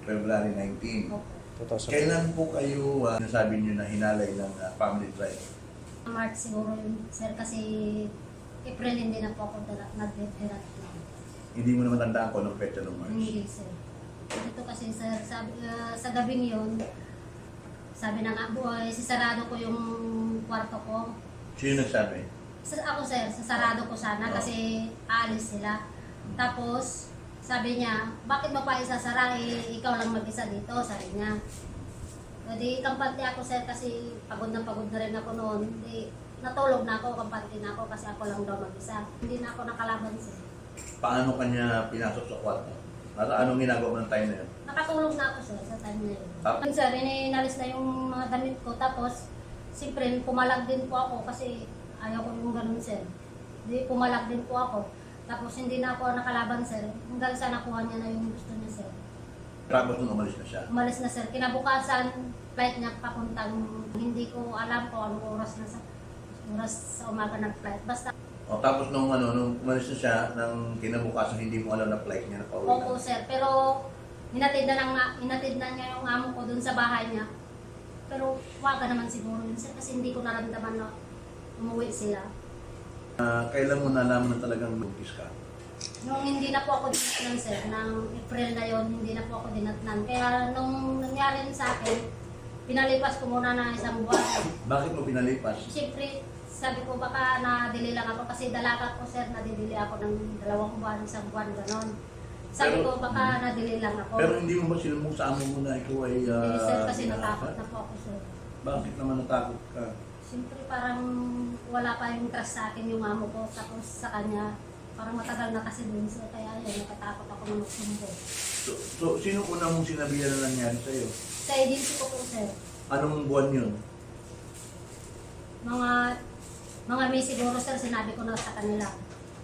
February 19. Opo. 2000. Kailan po kayo, nasabi niyo na hinalay ng family trial? March siguro yun, sir, kasi April hindi na po ako nag-therapy. Hindi mo naman tandaan ko anong petsa ng March. Hindi, sir. Ito kasi, sir, sa gabing yun, sabi ng boy, sisarado ko yung kwarto ko. Sino nagsabi? Ako, sir, sasarado ko sana Oo. kasi aalis sila. Tapos, sabi niya, bakit mo pa isasara? Ikaw lang mag-isa dito, sabi niya. Di kampante ako, sir, kasi pagod na rin ako noon. Di, natulog na ako, kampante na ako kasi ako lang daw mag-isa. Hindi na ako nakalaban, sir. Paano kanya pinasok sa kwarto? At anong ginagawa mo ng time na yun? Nakatulog na ako, sir, sa time na yun. Tapos? Sir, inalis na yung mga damit ko. Tapos, siyempre, pumalag din po ako kasi ayaw ko yung ganun, sir. Di, pumalag din po ako. Tapos, hindi na ako nakalaban, sir. Hanggang sa nakuha niya na yung gusto niya, sir. Tapos nung umalis na siya. Umalis na, sir. Kinabukasan, flight niya papuntang, hindi ko alam kung anong oras sa umaga ng flight. Basta, O tapos nung umalis na siya, nang kinabukasan hindi mo alam na flight niya na pauwi opo, na. sir. Pero, hinatid na niya yung amo ko dun sa bahay niya. Pero, waga naman siguro yun, sir. Kasi hindi ko naramdaman na umuwi sila. Kailan mo nalaman na talagang buntis ka? Nung hindi na po ako dinatnan, sir, ng April na yon, hindi na po ako dinatnan. Kaya nung nangyari sa akin, pinalipas ko muna ng isang buwan. Bakit mo pinalipas? Siyempre, sabi ko baka nadili lang ako kasi dalaga ko, sir, nadidili ako ng 2 buwan, 1 buwan, ganon. Sabi ko baka nadili lang ako. Pero hindi mo ba sinumong sa amo mo na ikaw ay Hindi, sir, kasi pinalakas? natakot na po ako, sir. Bakit naman natakot ka? Siyempre, parang wala pa yung trust sa akin yung amo ko. Tapos sa kanya, parang matagal na kasi dun, sir. Kaya yun, natatakot ako na magsumbo. So sino una mong sinabihan na nangyari sa'yo? Sa agency ko po, sir. Anong buwan yun? Mga May siguro, sir, sinabi ko na sa kanila.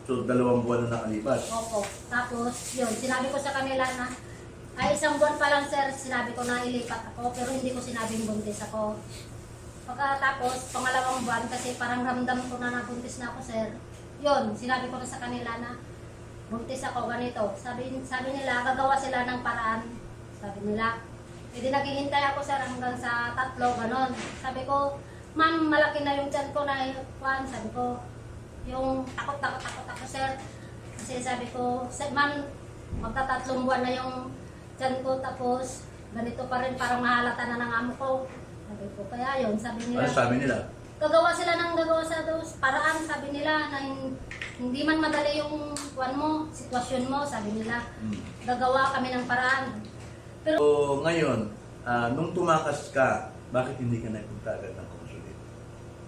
So 2 buwan na nakalipas. Opo. Tapos, yun, sinabi ko sa kanila na, ay 1 buwan pa lang, sir, sinabi ko na ilipat ako, pero hindi ko sinabing buntis ako. Pagkatapos, 2 buwan, kasi parang ramdam ko na nabuntis na ako, sir. Yun, sinabi ko na sa kanila na, buntis ako, ganito. Sabi nila, gagawa sila ng paraan. Sabi nila, hindi naghihintay ako, sir, hanggang sa 3, ganon. Sabi ko, ma'am, malaki na yung tiyan ko na iwan. Sabi ko, yung takot ako, sir. Kasi sabi ko, ma'am, magta-3 buwan na yung tiyan ko, tapos ganito pa rin, parang mahalata na ng amo ko. Sabi ko, kaya yun, sabi nila. Ano sabi nila? Gagawa sila ng gagawa sa paraan, sabi nila, na hindi man madali yung kuwan mo, sitwasyon mo, sabi nila. Gagawa kami ng paraan. Pero, So ngayon, nung tumakas ka, bakit hindi ka nagpunta agad ng konsulit?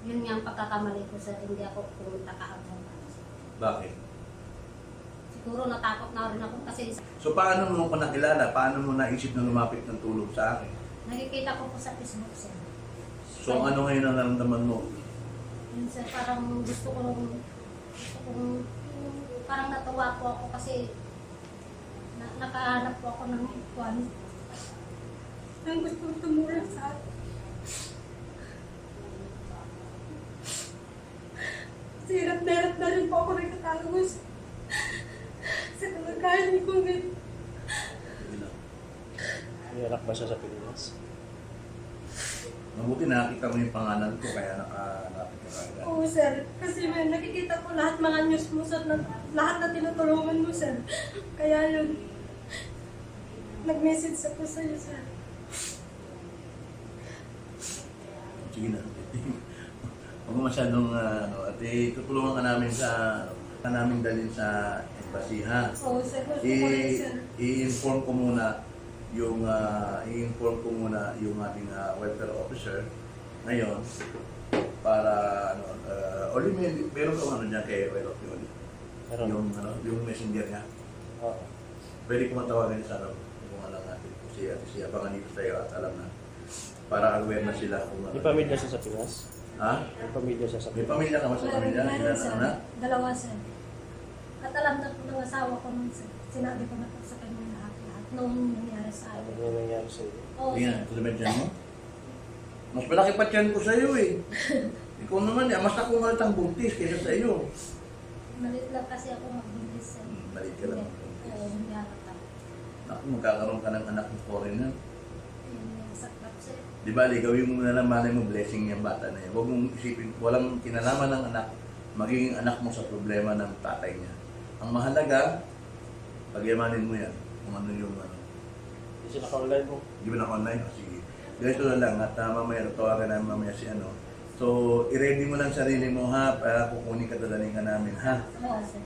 yun nga ang pagkakamali ko, sir, hindi ako pumunta kaagad. Bakit? Siguro natakot na rin ako kasi So paano mo ko nakilala? Paano mo naisip na lumapit ng tulong sa akin? nakikita ko po sa Facebook, sir. So ano ngayon ang naramdaman mo? Yun, sir, parang gusto kong parang natuwa po ako kasi nakahanap po ako ng kuwan. Ang gusto kong tumulong sa akin. Kasi hirap na rin po ako nagtatagos sa kalagayan ko ngayon. Sige lang. May anak ba siya sa Pilipinas? Mabuti nakita mo yung pangalan ko kaya nakalapit ka agad. Oo, sir. Kasi may nakikita ko lahat mga news mo, sir, na, lahat na tinutulungan mo, sir. Kaya yun, nag-message ako sa'yo, sir. Sige na. Huwag mo masyadong at tutulungan ka namin namin dalhin sa embassy, ha? Oo, sir. Gusto ko rin, sir. I-inform ko muna yung ating welfare officer ngayon para Oli, meron ka diyan kay welfare officer. Meron. Yung messenger niya. Oo. Pwede ko matawagan sa kung alam natin kung siya abangan dito tayo at alam na para aware na sila kung May pamilya siya sa Pinas? Ha? May pamilya siya sa May Pinas? pamilya ka ba sa pamilya? Meron, Ilan sir. ang anak? 2, sir. At alam na po ng asawa ko nun, sir. Sinabi ko na po sa kanya lahat noong nangyari sa Ano akin. yung nangyari sa iyo? Oo, Tingnan, sir. ito naman dyan mo. Mas malaki pa tiyan ko sa iyo eh. Ikaw naman, mas ako malatang buntis kaysa sa iyo. Malit lang kasi ako magbibis, sir. Malit ka lang. Oo, hindi halata. magkakaroon ka ng anak ng foreigner. Saklap sir. Di ba, gawin mo na lang malay mo blessing yung bata na yan. Huwag mong isipin, walang kinalaman ng anak, magiging anak mo sa problema ng tatay niya. Ang mahalaga, pagyamanin mo yan. Kung ano yung ano. Hindi siya naka-online mo. Di ba na-online? O, sige. Ganito na lang at mamaya, tawagan namin mamaya si ano. So, i-ready mo lang sarili mo ha, para kukunin ka, dadaling ka namin ha. Oo sir.